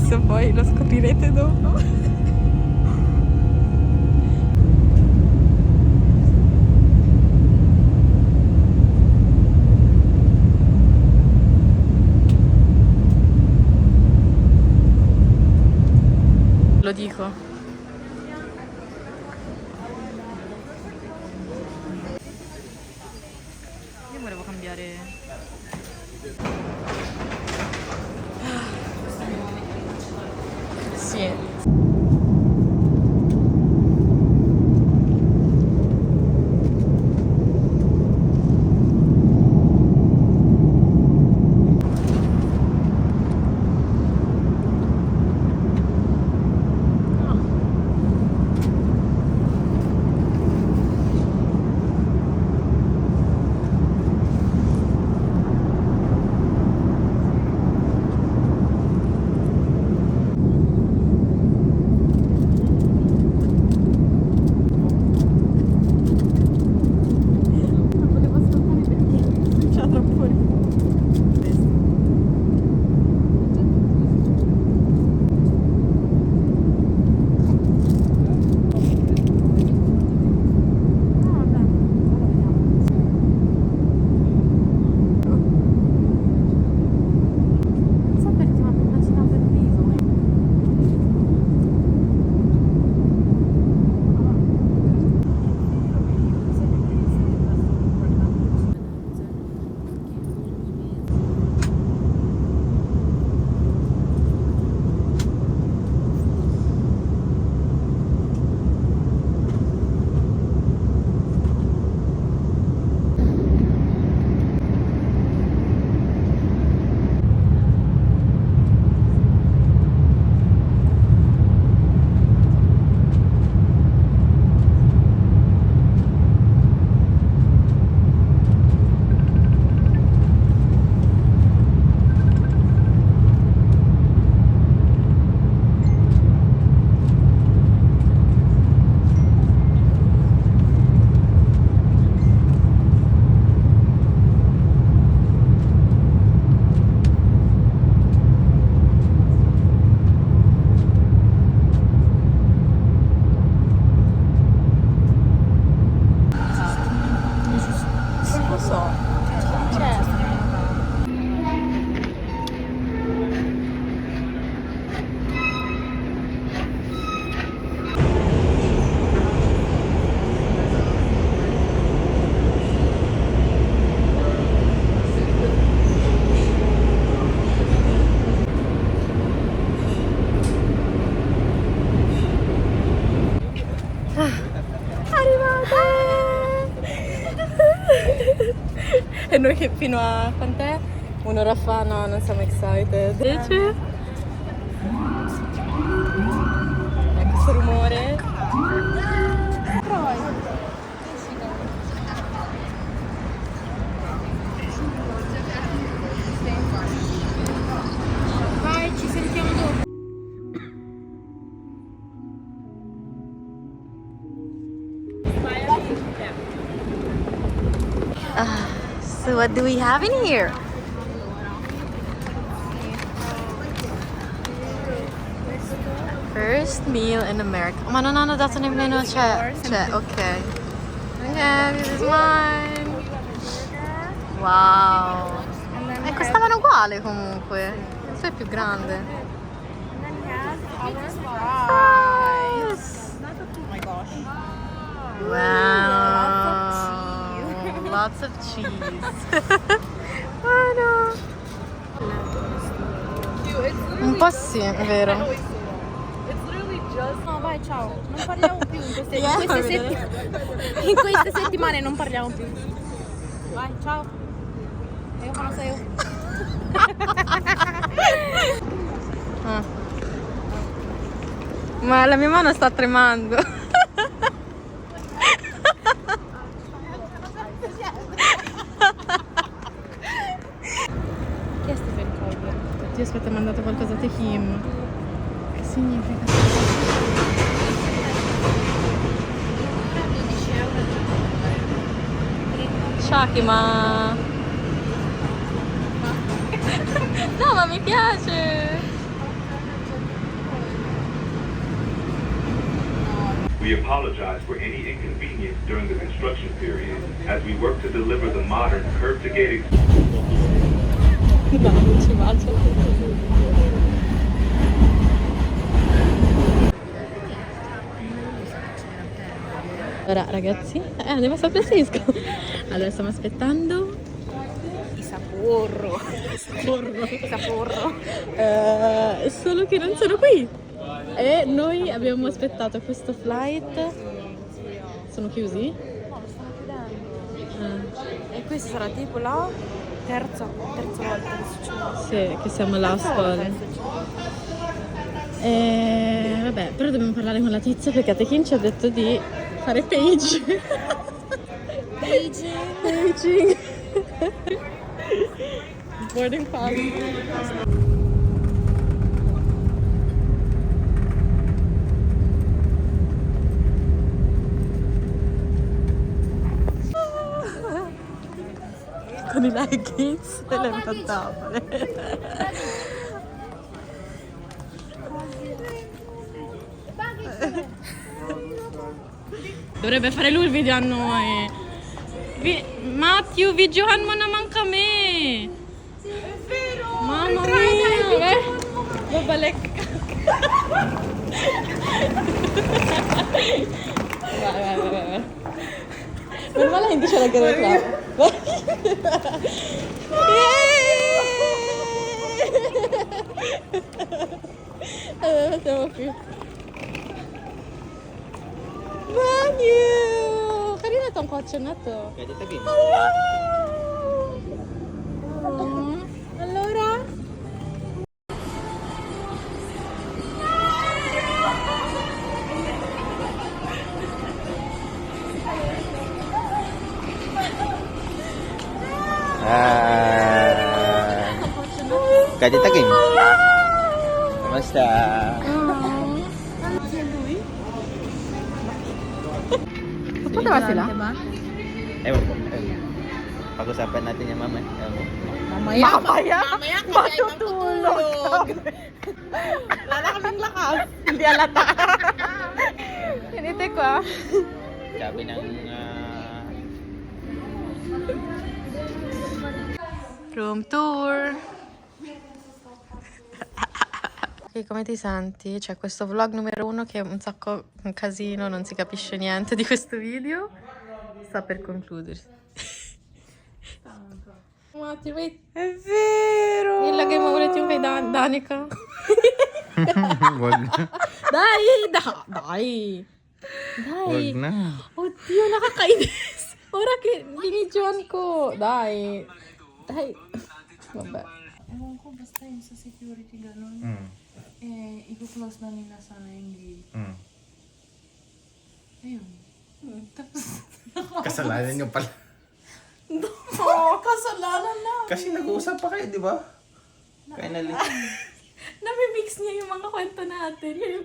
questo poi lo scoprirete dopo. Lo dico. Io volevo cambiare. Sì. E noi che fino a quant'è? Un'ora fa no, non siamo excited. Invece? Questo rumore. Vai, ci sentiamo dopo. So what do we have in here? First meal in America. Ma non hanno dato nemmeno, cioè, ok. Okay, this is mine. Wow. E costavano uguale comunque. Questo è più grande. Fries. Oh my gosh. Wow. Lots of cheese. Oh no. Un po' sì, è vero. No, vai, ciao. Non parliamo più in queste settimane non parliamo più. Vai, ciao. Io conosco io. Ma la mia mano sta tremando. Chi è Stephen Colbert? Io aspetta, mi ha mandato qualcosa a Kim. Che significa? Shaki, ma... No, ma mi piace! We apologize for any inconvenience during the construction period as we work to deliver the modern curb-to-gate Ora ragazzi, andiamo a San Francisco. Allora stiamo aspettando. Isaporro. Isaporro. Solo che non sono qui. E noi abbiamo aspettato questo flight. Sono chiusi? No, lo stanno chiudendo. E questa sarà tipo la terza volta che succede. Sì, che siamo last Terza volta call. che succede. Vabbè, però dobbiamo parlare con la tizia perché Tekin ci ha detto di fare page. Paging. Boarding pass. Con i leggings e le pantofole. Dovrebbe fare lui il video a noi. Matthew, videohan mo naman kami. Mamma mia. Babalik. Vai. Meno male hindi siya nagre-reklamo. Facciamo più. Matthew! Kanina tong kotse na to. Pwede tagin. Allora? Pwede tagin. Kamusta? Papunta ba sila? Ewan ko. Pag-usapan natin yung mama. Ewan ko. Mamaya? Matutulog. Wala kaming lakas. Hindi alata. Hinite ko ah. Sabi ng... Room tour. Ok, come ti senti? C'è questo vlog numero 1 che è un sacco un casino, non si capisce niente di questo video. Sta per concludersi. Mati, wait. È vero! Ilagay mo ulit yung kay Danica. Wag na. Dai! Wag na. Oddio, nakakainis. Ora che binidyoan ko. Dai. Vabbè. Ewan ko, basta yung sa security ganun. I-close na nila sana yung gate. Ayun. Tapos, Kasalanan nyo pala. kasalanan na. Kasi nag-uusap pa kayo, di ba? Finally. Namimix niya yung mga kwento natin. Yung...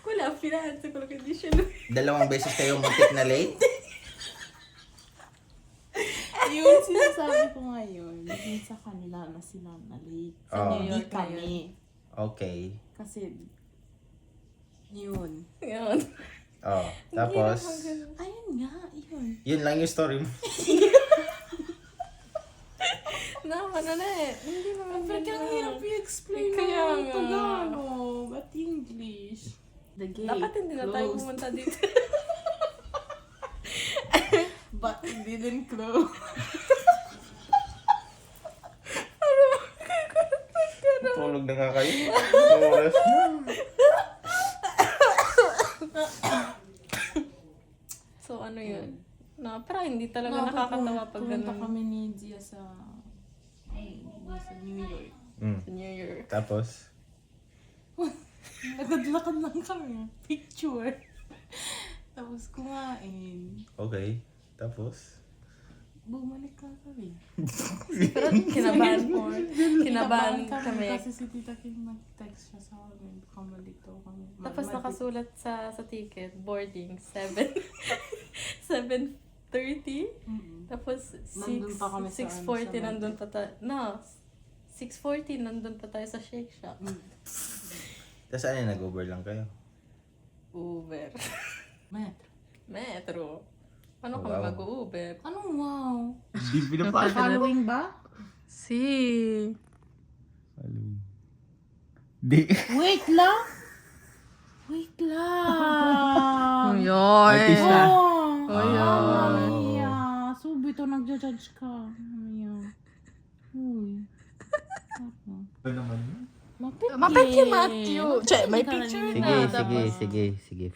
Wala, finance ko lang hindi siya lui. 2 beses kayo muntik na late. Yung sinasabi ko ngayon, yung sa kanila na sila na late. Sa Oh. New York kami. Okay. Kasi, yun. Yun. Oh, tapos, Ayun nga, yun. yun lang yung story mo. Ano na eh. Hindi naman Pero kaya ang hirap i-explain Kaya ng nga. Tagalog at English. The gate Dapat hindi na tayo closed, pumunta dito. but it didn't close. Tulog na nga kayo. Oras na. So ano yun? No, pero hindi talaga nakakatawa pag Pumunta ganun. kami ni Gia sa New York. Sa New York. Tapos, Nagdadlakad lang kami. Picture. Tapos kumain. okay. Tapos, Bumalik lang kami. Pero kinabahan kami. Kasi si Tita Kim nag-text siya sa amin. Kamalik daw kami. Tapos nakasulat sa ticket, boarding, 7:30. Tapos Nandun pa kami sa 6:40 nandun pa tayo. No, 6:40 nandun pa tayo sa Shake Shack. tapos ano, nag-Uber lang kayo? Uber. Metro. Metro. Paano kami Wow. mag-Uber? Anong wow? Hindi pinapalo. Following ba? Si. Di. Wait lang. Wait lang. Yoy. Artista. Oh, Ay, Mamma ay. mia. Subito nagja-judge ka. Mia. Uy. Ano naman yun? Mapit Mapit kay Matthew. Che, may picture Sige, na. sige, sige, sige.